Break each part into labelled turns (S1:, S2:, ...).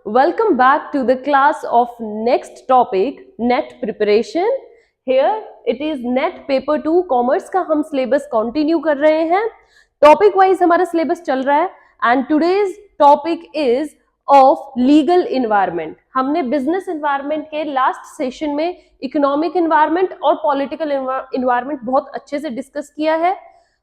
S1: Welcome back to the class of next topic, NET preparation. Here it is NET paper 2 commerce का हम syllabus continue कर रहे हैं. Topic wise हमारा syllabus चल रहा है and today's topic is of legal environment. हमने बिजनेस इन्वायरमेंट के लास्ट सेशन में इकोनॉमिक इन्वायरमेंट और पॉलिटिकल इन्वायरमेंट बहुत अच्छे से डिस्कस किया है.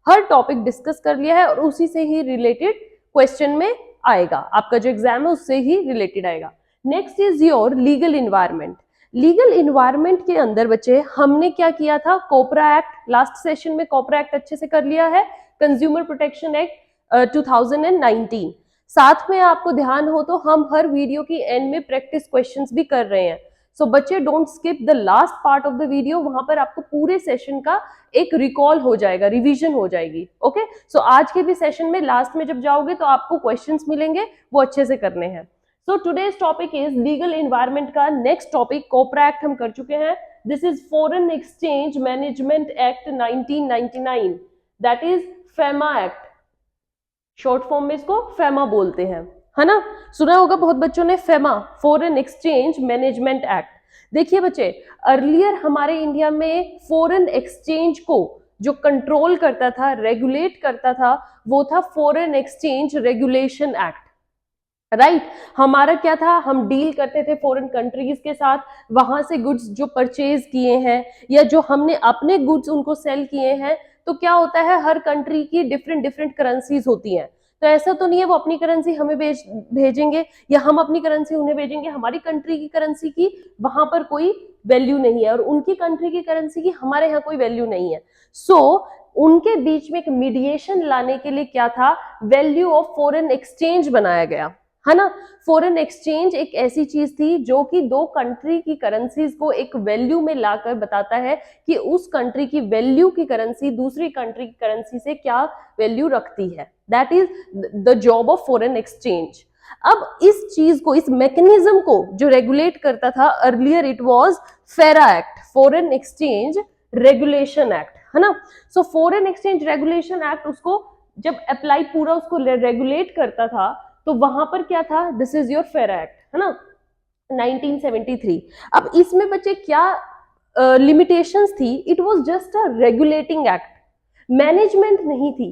S1: हर टॉपिक डिस्कस कर लिया है और उसी से ही रिलेटेड क्वेश्चन में आएगा. आपका जो एग्जाम है उससे ही रिलेटेड आएगा. Next is your legal environment. Legal environment के अंदर बच्चे हमने क्या किया था, कोपरा एक्ट लास्ट सेशन में कोपरा एक्ट अच्छे से कर लिया है, कंज्यूमर प्रोटेक्शन एक्ट 2019. साथ में आपको ध्यान हो तो हम हर वीडियो की एंड में प्रैक्टिस क्वेश्चंस भी कर रहे हैं. सो बच्चे don't skip the last part of the video. वहां पर आपको पूरे सेशन का एक रिकॉल हो जाएगा, रिवीजन हो जाएगी. ओके, सो आज के भी सेशन में लास्ट में जब जाओगे तो आपको क्वेश्चंस मिलेंगे, वो अच्छे से करने हैं. So today's topic is legal environment का नेक्स्ट टॉपिक कोपरा एक्ट हम कर चुके हैं. This is foreign exchange management act 1999, that is FEMA act. Short form में इसको फेमा बोलते हैं, है ना. सुना होगा बहुत बच्चों ने FEMA, foreign exchange management act. देखिए बच्चे, अर्लियर हमारे इंडिया में फॉरेन एक्सचेंज को जो कंट्रोल करता था, रेगुलेट करता था, वो था foreign exchange regulation act. Right, हमारा क्या था, हम डील करते थे फॉरेन कंट्रीज के साथ. वहां से गुड्स जो परचेज किए हैं या जो हमने अपने गुड्स उनको सेल किए हैं, तो क्या होता है, हर कंट्री की डिफरेंट डिफरेंट करेंसीज होती हैं. तो ऐसा तो नहीं है वो अपनी करेंसी हमें भेजेंगे या हम अपनी करेंसी उन्हें भेजेंगे. हमारी कंट्री की करेंसी की वहां पर कोई वैल्यू नहीं है और उनकी कंट्री की करेंसी की हमारे यहाँ कोई वैल्यू नहीं है. सो उनके बीच में एक मीडिएशन लाने के लिए क्या था, वैल्यू ऑफ फॉरेन एक्सचेंज बनाया गया, है ना. फॉरेन एक्सचेंज एक ऐसी चीज थी जो कि दो कंट्री की करेंसीज को एक वैल्यू में लाकर बताता है कि उस कंट्री की वैल्यू की करेंसी दूसरी कंट्री की करेंसी से क्या वैल्यू रखती है. That is the job of foreign exchange. अब इस चीज को, इस मैकेनिज्म को जो रेगुलेट करता था, अर्लियर इट वाज फेरा act, foreign exchange regulation act, है ना. So foreign exchange regulation act उसको जब अप्लाई पूरा उसको रेगुलेट करता था तो वहां पर क्या था, दिस इज योर फेरा एक्ट, है ना, 1973. अब इसमें बच्चे क्या लिमिटेशंस थी, it was just a regulating act, management नहीं थी.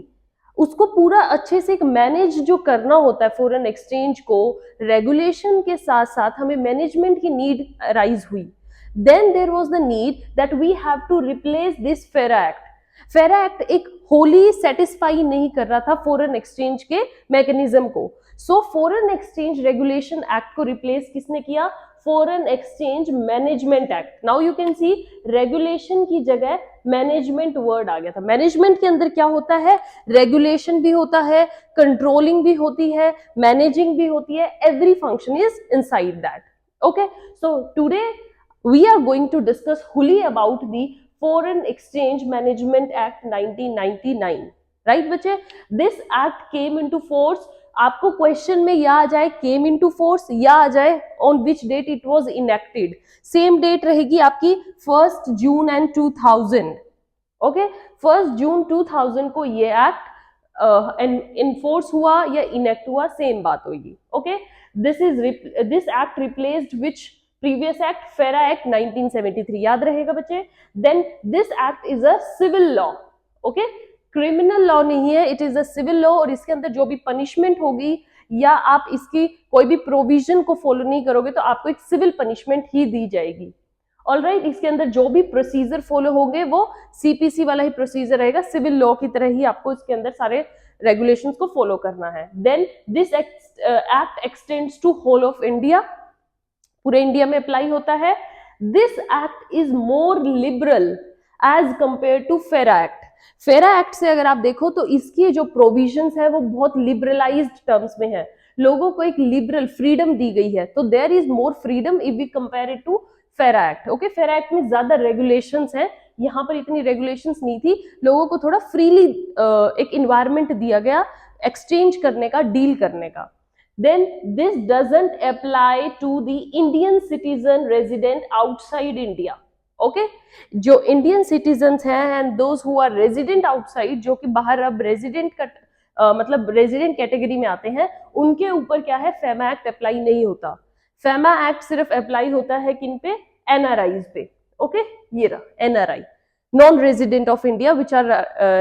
S1: उसको पूरा अच्छे से एक मैनेज जो करना होता है फॉरेन एक्सचेंज को, रेगुलेशन के साथ साथ हमें मैनेजमेंट की नीड राइज हुई. Then there was the need that we have to replace this FERA act. FERA act एक होली सेटिस्फाई नहीं कर रहा था फॉरेन एक्सचेंज के मैकेनिज्म को. So foreign exchange regulation act को रिप्लेस किसने किया, foreign exchange management act. Now you can see regulation की जगह मैनेजमेंट वर्ड आ गया था. मैनेजमेंट के अंदर क्या होता है, रेगुलेशन भी होता है, कंट्रोलिंग भी होती है, मैनेजिंग भी होती है, every function is inside that. Okay, so today we are going to discuss fully about the Foreign Exchange Management Act 1999. right बच्चे, this act came into force. आपको क्वेश्चन में या आ जाए came into force या आ जाए on which date it was enacted. Same date रहेगी आपकी 1 जून and 2000. Okay, 1 जून 2000 को ये एक्ट इनफोर्स हुआ या इनेक्ट हुआ, सेम बात होगी. Okay, this act replaced which previous act, FERA act 1973, याद रहेगा बच्चे. Then this act is a civil law. Okay, criminal law नहीं है, it is a civil law. और इसके अंदर जो भी पनिशमेंट होगी या आप इसकी कोई भी प्रोविजन को फॉलो नहीं करोगे तो आपको एक सिविल पनिशमेंट ही दी जाएगी. ऑलराइट, इसके अंदर जो भी प्रोसीजर फॉलो होंगे वो सीपीसी वाला ही प्रोसीजर रहेगा, सिविल लॉ की तरह ही आपको इसके अंदर सारे रेगुलेशंस को फॉलो करना है. Then this act extends to whole of India, पूरे इंडिया में अप्लाई होता है. This act is more liberal as compare to FERA act. FERA act से अगर आप देखो तो इसकी जो प्रोविजंस है वो बहुत लिबरलाइज्ड टर्म्स में है, लोगों को एक लिबरल फ्रीडम दी गई है. तो there is more freedom if we compare it to FERA act. Okay, FERA act में ज्यादा रेगुलेशंस हैं, यहाँ पर इतनी रेगुलेशंस नहीं थी, लोगों को थोड़ा फ्रीली एक इन्वायरमेंट दिया गया एक्सचेंज करने का, डील करने का. Then this doesn't apply to the Indian citizen resident outside India. Okay, जो इंडियन सिटीजन्स हैं and those who are resident outside, जो कि बाहर अब रेजिडेंट मतलब रेजिडेंट कैटेगरी में आते हैं, उनके ऊपर क्या है, फेमा एक्ट अप्लाई नहीं होता। फेमा एक्ट सिर्फ अप्लाई होता है किन पे, एनआरआईज पे। ओके, ये रहा NRI, non resident of India which are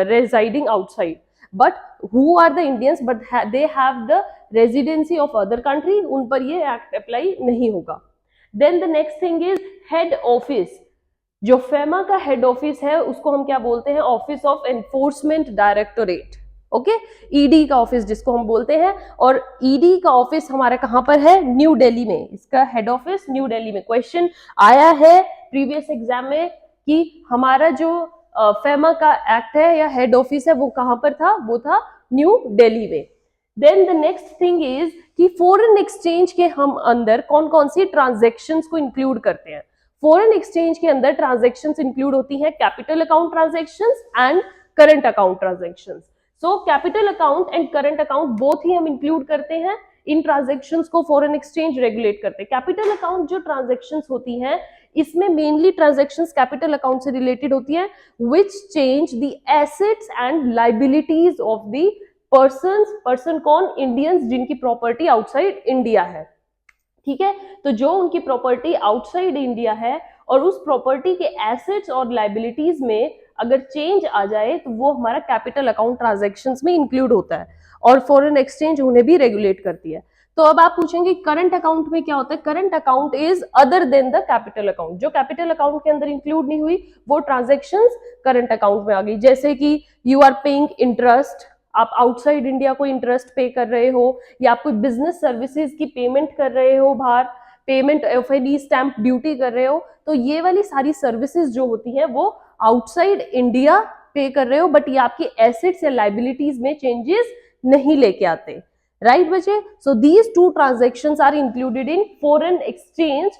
S1: residing outside, but who are the Indians but they have the residency of other country, उन पर ये एक्ट अप्लाई नहीं होगा। Then the next thing is head office. जो FEMA का head office है उसको हम क्या बोलते हैं, office of enforcement directorate. Okay, ED का ऑफिस जिसको हम बोलते हैं, और ईडी का ऑफिस हमारा कहां पर है, न्यू दिल्ली में। इसका हेड ऑफिस न्यू दिल्ली में। क्वेश्चन आया है प्रीवियस एग्जाम में कि हमारा जो फेमा का एक्ट है या हेड ऑफिस है वो कहां पर था, वो था न्यू दिल्ली में। Then the next thing is कि फॉरेन एक्सचेंज के हम अंदर कौन कौन सी ट्रांजेक्शन्स को इंक्लूड करते हैं। फॉरेन एक्सचेंज के अंदर ट्रांजेक्शन्स इंक्लूड होती हैं capital account transactions and current account transactions. So capital account and current account both ही हम इंक्लूड करते हैं इन ट्रांजेक्शन्स को फोरेन एक्सचेंज रेगुलेट करते हैं। कैपिटल अकाउंट जो ट्रांजेक्शन्स होती हैं इसमें मेनली ट्रांजेक्शन्स कैपिटल अकाउंट से रिलेटेड होती है, which change the assets and liabilities of the person कौन, इंडियंस जिनकी प्रॉपर्टी आउटसाइड इंडिया है। ठीक है, तो जो उनकी प्रॉपर्टी आउटसाइड इंडिया है और उस प्रॉपर्टी के एसेट्स और लाइबिलिटीज में अगर चेंज आ जाए तो वो हमारा कैपिटल अकाउंट ट्रांजैक्शंस में इंक्लूड होता है, और फॉरेन एक्सचेंज उन्हें भी रेगुलेट करती है। तो अब आप पूछेंगे करंट अकाउंट में क्या होता है। Current account is other than the capital account. जो कैपिटल अकाउंट के अंदर इंक्लूड नहीं हुई वो ट्रांजैक्शंस करंट अकाउंट में आ गई। जैसे कि यू आर पेइंग इंटरेस्ट, आप आउटसाइड इंडिया को इंटरेस्ट पे कर रहे हो, या आप कोई बिजनेस सर्विसेज की पेमेंट कर रहे हो बाहर, payment of any stamp duty कर रहे हो, तो ये वाली सारी सर्विसेज जो होती हैं वो आउटसाइड इंडिया पे कर रहे हो, बट ये आपकी एसेट्स या लाइबिलिटीज में चेंजेस नहीं लेके आते। राइट बच्चे, so these two transactions are included in foreign exchange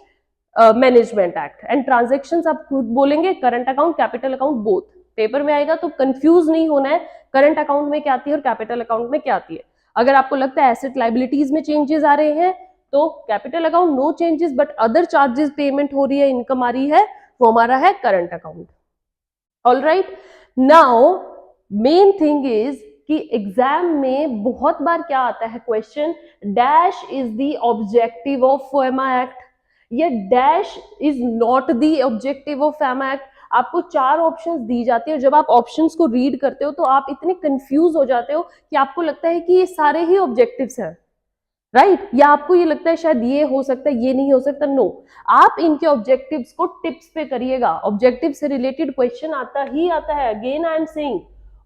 S1: management act. And transactions आप खुद बोलेंगे current account capital account both, paper में आएगा तो कंफ्यूज नहीं होना है करंट अकाउंट में क्या आती है और कैपिटल अकाउंट में क्या आती है। अगर आपको लगता है एसेट लाइबिलिटीज में चेंजेस आ रहे हैं तो capital account no changes, but other charges payment हो रही है, इनकम आ रही है, वो हमारा है current account. All right, now main thing is कि एग्जाम में बहुत बार क्या आता है question, dash is the objective of FEMA act या dash is not the objective of FEMA act. आपको 4 ऑप्शंस दी जाती है, और जब आप ऑप्शंस को रीड करते हो तो आप इतने कंफ्यूज हो जाते हो कि आपको लगता है कि ये सारे ही ऑब्जेक्टिव्स हैं, राइट? या आपको ये लगता है शायद ये हो सकता है, ये नहीं हो सकता। नो, आप इनके ऑब्जेक्टिव्स को टिप्स पे करिएगा। ऑब्जेक्टिव से रिलेटेड क्वेश्चन आता ही आता है। Again I am saying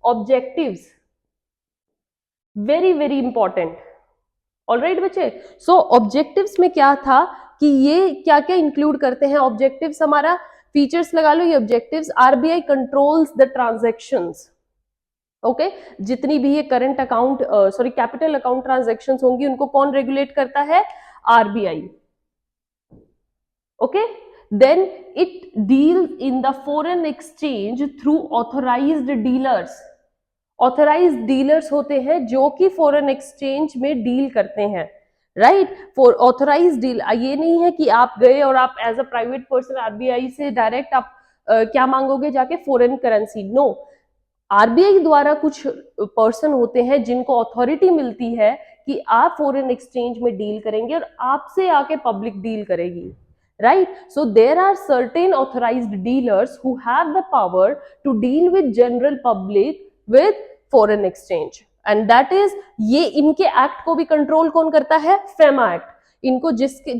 S1: objectives very very important. Alright बच्चे, सो ऑब्जेक्टिव्स में क्या था कि ये क्या क्या इंक्लूड करते हैं ऑब्जेक्टिव्स, हमारा फीचर्स लगा लो ये objectives. RBI controls the transactions. Okay, जितनी भी ये current account sorry capital account transactions होंगी उनको कौन रेगुलेट करता है, RBI. Okay, then it deals in the foreign exchange through authorised dealers. Authorised dealers होते हैं जो कि फॉरेन एक्सचेंज में डील करते हैं, राइट? फॉर ऑथोराइज्ड डील, ये नहीं है कि आप गए और आप as a private person RBI से डायरेक्ट आप क्या मांगोगे जाके, फॉरेन करेंसी। नो, आरबीआई द्वारा कुछ पर्सन होते हैं जिनको अथॉरिटी मिलती है कि आप फॉरेन एक्सचेंज में डील करेंगे और आपसे आके पब्लिक डील करेगी, right? So there are certain authorised dealers who have the power to deal with general public with foreign exchange, and that is, ये इनके एक्ट को भी कंट्रोल कौन करता है, फेमा एक्ट। इनको जिसके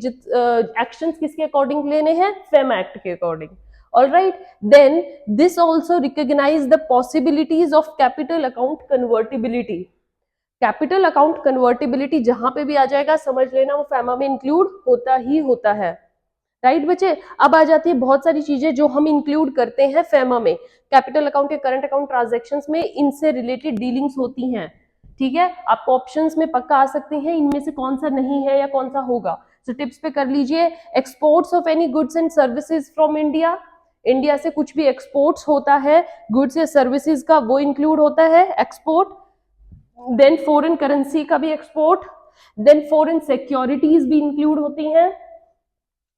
S1: एक्शंस किसके अकॉर्डिंग लेने हैं, फेमा एक्ट के according. All right, then this also recognize the possibilities of capital account convertibility. Capital account convertibility जहां पे भी आ जाएगा समझ लेना वो फेमा में इंक्लूड होता ही होता है, राइट बच्चे? अब आ जाती है बहुत सारी चीजें जो हम इंक्लूड करते हैं फेमा में, कैपिटल अकाउंट या करंट अकाउंट ट्रांजैक्शंस में इनसे रिलेटेड डीलिंग्स होती हैं। ठीक है, आपको ऑप्शंस में पक्का आ सकते हैं इनमें से कौन सा नहीं है या कौन सा होगा। तो टिप्स पे कर लीजिए, exports of any goods and services from India, India से कुछ भी एक्सपोर्ट्स होता है गुड्स या सर्विसेज का वो इंक्लूड होता है एक्सपोर्ट। देन फॉरेन करेंसी का भी एक्सपोर्ट, देन फॉरेन सिक्योरिटीज भी इंक्लूड होती हैं।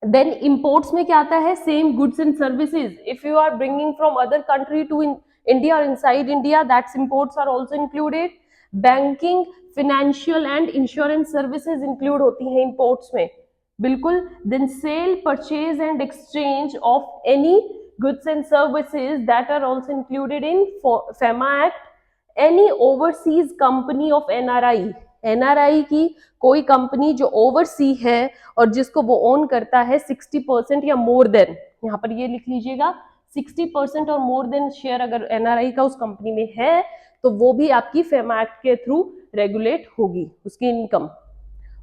S1: देन इंपोर्ट्स में क्या आता है, same goods and services, if you are bringing from other country to India और inside India, that's imports are also included. Banking, financial and insurance services include होती हैं इंपोर्ट्स में, बिल्कुल। Then sale, purchase and exchange of any goods and services that are also included in FEMA act. Any overseas company of NRI, NRI की कोई company जो oversee है और जिसको वो ओन करता है 60% या मोर देन, यहाँ पर ये लिख लीजिएगा 60% और मोर देन शेयर अगर एनआरआई का उस कंपनी में है तो वो भी आपकी फेमा एक्ट के थ्रू रेगुलेट होगी उसकी इनकम।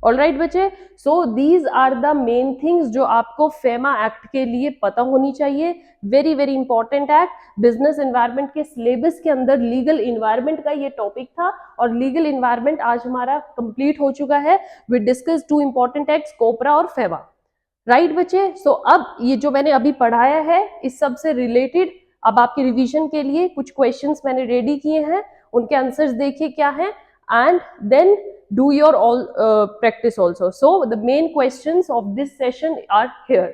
S1: ऑल राइट बच्चे, so these are the main things जो आपको फेमा एक्ट के लिए पता होनी चाहिए। Very very important act. Business environment के सिलेबस के अंदर लीगल इन्वायरमेंट का ये टॉपिक था और लीगल इन्वायरमेंट आज हमारा कंप्लीट हो चुका है। We discuss two important acts, कोपरा और फेवा। राइट बच्चे, सो अब ये जो मैंने अभी पढ़ाया है इस सब से रिलेटेड अब आपके रिवीजन के लिए कुछ क्वेश्चंस मैंने रेडी किए हैं, उनके आंसर्स देखिए क्या है, and then do your all practice also. So the main questions of this session are here.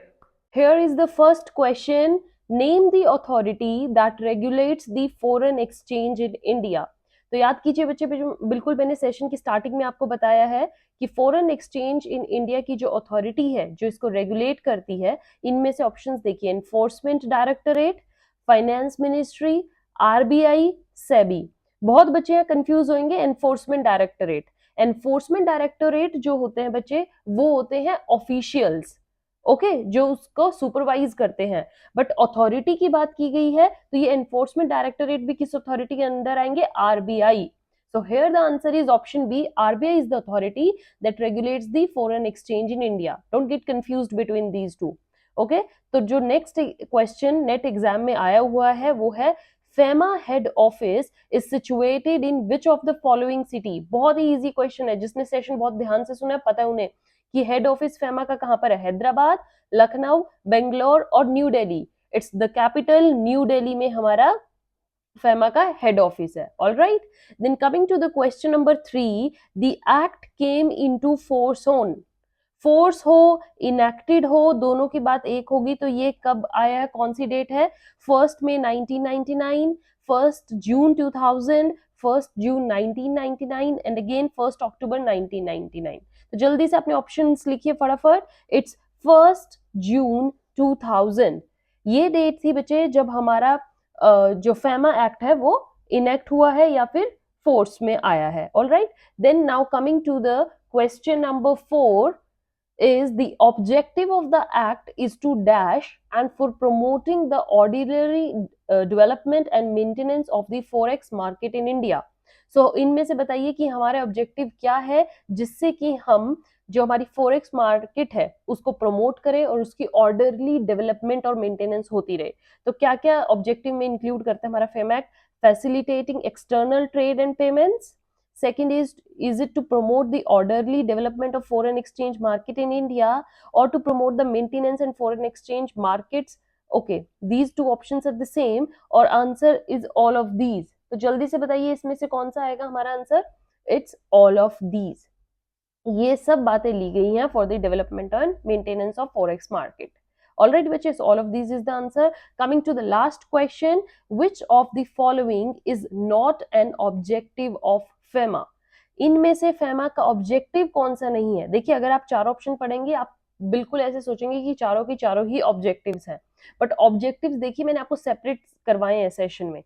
S1: Here is the first question. Name the authority that regulates the foreign exchange in India. तो याद कीजिए बच्चे, बिल्कुल मैंने session की starting में आपको बताया है कि फॉरेन एक्सचेंज इन इंडिया की जो अथॉरिटी है जो इसको रेगुलेट करती है, इनमें से ऑप्शंस देखिए, enforcement directorate, finance ministry, RBI, SEBI. बहुत बच्चे यहाँ कंफ्यूज होंगे। एनफोर्समेंट डायरेक्टोरेट, एनफोर्समेंट डायरेक्टोरेट जो होते हैं बच्चे वो होते हैं ऑफिशियल्स, ओके, जो उसको सुपरवाइज करते हैं। बट अथॉरिटी की बात की गई है तो ये एनफोर्समेंट डायरेक्टोरेट भी किस अथॉरिटी के अंदर आएंगे? RBI. So here the answer is option B. RBI is the authority that regulates the foreign exchange in India. Don't get confused between these two. Okay? तो जो next question नेट एग्जाम में आया हुआ है वो है FEMA head office is situated in which of the following city? बहुत ही easy question है, जिसने सेशन बहुत ध्यान से सुना है पता है उन्हें कि हेड ऑफिस FEMA का कहां पर है। हैदराबाद, लखनऊ, बेंगलोर और New Delhi. It's the capital New Delhi में हमारा FEMA का हेड ऑफिस है। All right, then coming to the question number 3, the act came into force on. Force हो इनेक्टेड हो दोनों की बात एक होगी, तो ये कब आया है, कौन सी डेट है? 1 मई 1999, 1 जून 2000, 1 जून 1999 एंड अगेन 1 अक्टूबर 1999। तो जल्दी से अपने ऑप्शंस लिखिए फटाफट। इट्स 1 जून 2000 ये डेट थी बच्चे जब हमारा जो FEMA एक्ट है वो इनेक्ट हुआ है या फिर फोर्स में आया है। All right, then now coming to the question number 4 is the objective of the act is to dash and for promoting the ordinary development and maintenance of the forex market in India. So इनमें से बताइए कि हमारे objective क्या है जिससे कि हम जो हमारी फोरेक्स मार्केट है उसको प्रमोट करें और उसकी ऑर्डरली डेवलपमेंट और मेंटेनेंस होती रहे। तो क्या क्या ऑब्जेक्टिव में इंक्लूड करता है हमारा fame act? Facilitating external trade and payments. Second is it to promote the orderly development of foreign exchange market in India or to promote the maintenance and foreign exchange markets? Okay, these two options are the same और answer is all of these. तो जल्दी से बताइए इसमें से कौन सा आएगा हमारा answer? It's all of these. ये सब बातें ली गई हैं for the development and maintenance of forex market. All right, bitches, all of these is the answer. Coming to the last question, which of the following is not an objective of FEMA? इनमें से FEMA का objective कौन सा नहीं है? देखिए अगर आप चार ऑप्शन पढ़ेंगे आप बिल्कुल ऐसे सोचेंगे कि चारों की चारों ही ऑब्जेक्टिव्स हैं, बट ऑब्जेक्टिव्स देखिए मैंने आपको सेपरेट करवाए हैं सेशन में।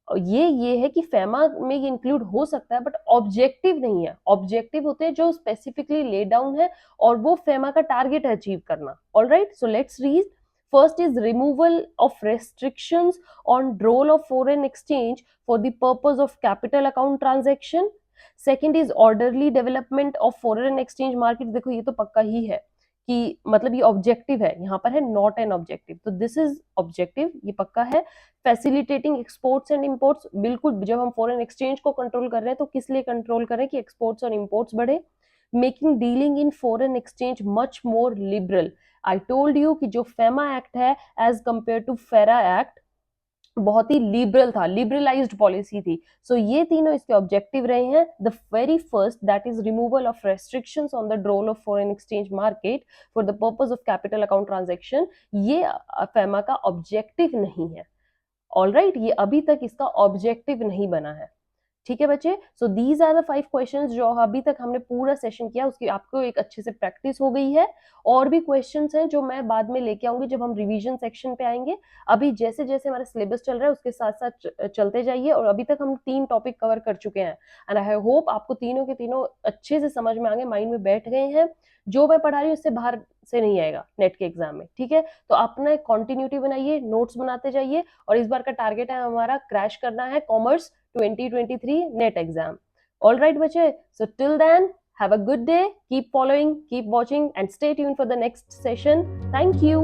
S1: ये है कि FEMA में ये इंक्लूड हो सकता है बट ऑब्जेक्टिव नहीं है। ऑब्जेक्टिव होते हैं जो स्पेसिफिकली ले डाउन है और वो FEMA का टारगेट अचीव करना। All right, so let's read. First is removal of restrictions on role of foreign exchange for the purpose of capital account transaction. Second is orderly development of foreign exchange market. देखो ये तो पक्का ही है कि मतलब ये objective है, यहाँ पर है नॉट एन ऑब्जेक्टिव, तो दिस इज ऑब्जेक्टिव, ये पक्का है। फैसिलिटेटिंग एक्सपोर्ट्स एंड इंपोर्ट्स, बिल्कुल जब हम फॉरेन एक्सचेंज को कंट्रोल कर रहे हैं तो किस लिए कंट्रोल करें कि एक्सपोर्ट्स और इंपोर्ट्स बढ़े। Making dealing in foreign exchange much more liberal. I told you कि जो FEMA एक्ट है as compare to FERA act बहुत ही लिबरल था, लिबरलाइज्ड पॉलिसी थी। सो ये तीनों इसके ऑब्जेक्टिव रहे हैं। The very first that is removal of restrictions on the drawal of foreign exchange market for the purpose of capital account transaction, ये FEMA का ऑब्जेक्टिव नहीं है। ऑल राइट, ये अभी तक इसका ऑब्जेक्टिव नहीं बना है। ठीक है बच्चे, so these are the 5 questions जो अभी तक हमने पूरा सेशन किया, उसकी आपको एक अच्छे से प्रैक्टिस हो गई है। और भी क्वेश्चंस हैं जो मैं बाद में लेके आऊंगी जब हम रिवीजन सेक्शन पे आएंगे। अभी जैसे जैसे हमारा सिलेबस चल रहा है उसके साथ साथ चलते जाइए, और अभी तक हम 3 टॉपिक कवर कर चुके हैं, एंड आई होप आपको तीनों के तीनों अच्छे से समझ में आ गए, माइंड में बैठ गए हैं। जो मैं पढ़ा रही हूँ उससे बाहर से नहीं आएगा नेट के एग्जाम में, ठीक है। तो अपना कंटिन्यूटी बनाइए, नोट्स बनाते जाइए, और इस बार का टारगेट है हमारा क्रैश करना है commerce 2023 net exam. All right, bache. So till then, have a good day. Keep following, keep watching, and stay tuned for the next session. Thank you.